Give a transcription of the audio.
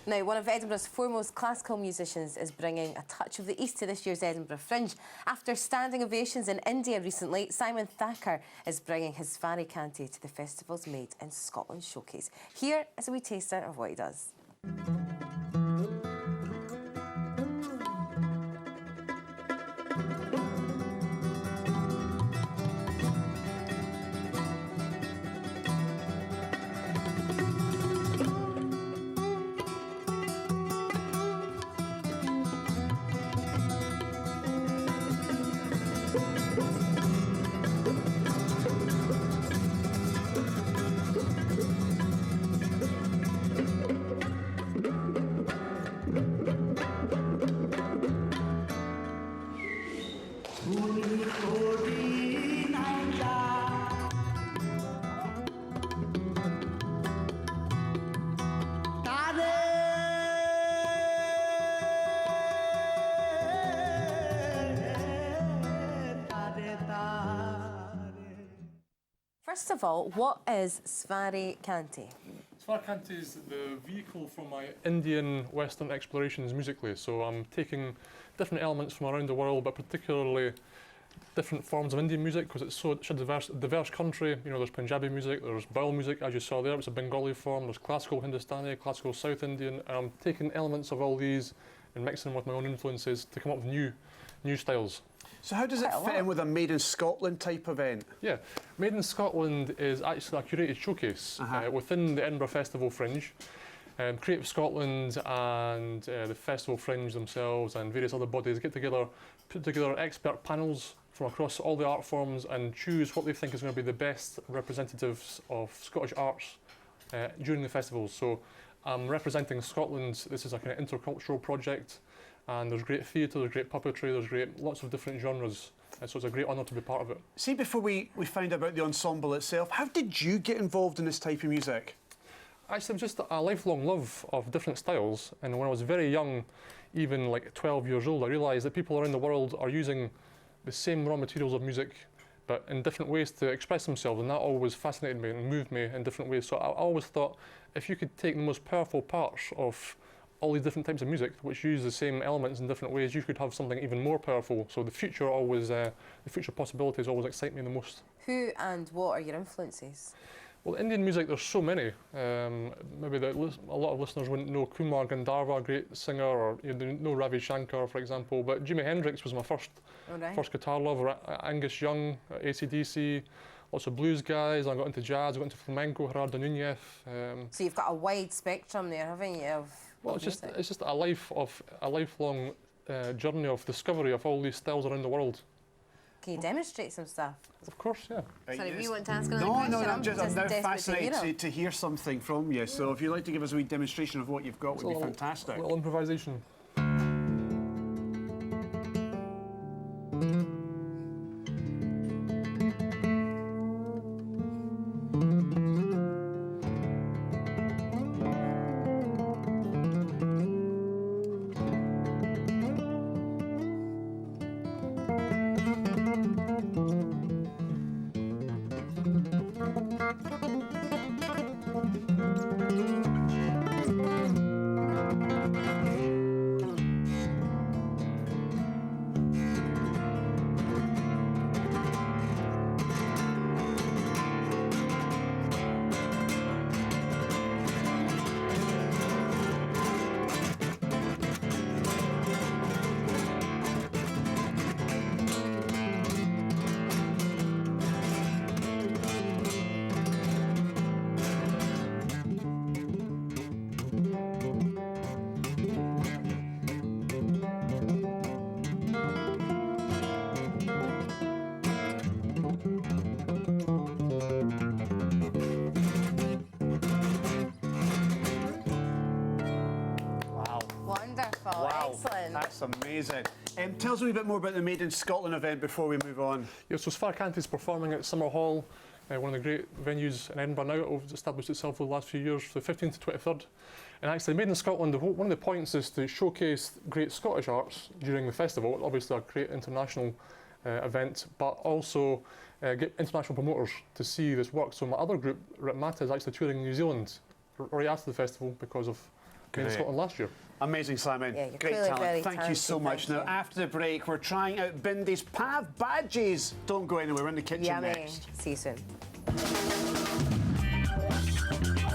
Now, one of Edinburgh's foremost classical musicians is bringing a touch of the East to this year's Edinburgh Fringe. After standing ovations in India recently, Simon Thacker is bringing his Svara-Kanti to the festival's Made in Scotland showcase. Here is a wee taster of what he does. First of all, what is Svara-Kanti? Svara-Kanti is the vehicle for my Indian Western explorations musically. So I'm taking different elements from around the world, but particularly different forms of Indian music because it's such a diverse country. You know, there's Punjabi music, there's Baul music, as you saw there, it's a Bengali form, there's classical Hindustani, classical South Indian, and I'm taking elements of all these and mixing them with my own influences to come up with new styles. So how does it fit in with a Made in Scotland type event? Yeah, Made in Scotland is actually a curated showcase within the Edinburgh Festival Fringe. Creative Scotland and the Festival Fringe themselves and various other bodies get together, put together expert panels from across all the art forms and choose what they think is going to be the best representatives of Scottish arts during the festivals. So I'm representing Scotland. This is a kind of intercultural project. And there's great theatre, there's great puppetry, there's lots of different genres. So it's a great honour to be part of it. See, before we find out about the ensemble itself, how did you get involved in this type of music? Actually, just a lifelong love of different styles. And when I was very young, even like 12 years old, I realised that people around the world are using the same raw materials of music, but in different ways to express themselves. And that always fascinated me and moved me in different ways. So I always thought, if you could take the most powerful parts of all these different types of music, which use the same elements in different ways, you could have something even more powerful. So the future possibilities always excite me the most. Who and what are your influences? Well, Indian music, there's so many. Maybe a lot of listeners wouldn't know Kumar Gandharva, a great singer, or you know Ravi Shankar, for example. But Jimi Hendrix was my first guitar love. Angus Young, AC/DC. Lots of blues guys. I got into jazz. I got into flamenco. Gerardo Núñez. So you've got a wide spectrum there, haven't you? Well, it's just a lifelong journey of discovery of all these styles around the world. Can you demonstrate some stuff? Of course, yeah. Sorry, we want to ask another question. No, I'm now fascinated to hear something from you. So if you'd like to give us a wee demonstration of what you've got, would be fantastic. A little improvisation. That's amazing. Tell us a wee bit more about the Made in Scotland event before we move on. Yeah, so Svara-Kanti is performing at Summer Hall, one of the great venues in Edinburgh now. It's established itself over the last few years, the 15th to 23rd. And actually, Made in Scotland, one of the points is to showcase great Scottish arts during the festival. Obviously a great international event, but also get international promoters to see this work. So my other group, Mata, is actually touring New Zealand right after the festival because of in Scotland last year. Amazing, Simon. Yeah, you're Great clearly talent. very Thank you so talented, much. thank Now, you. after the break, we're trying out Bindy's PAV badges. Don't go anywhere. We're in the kitchen Yummy. next. See you soon.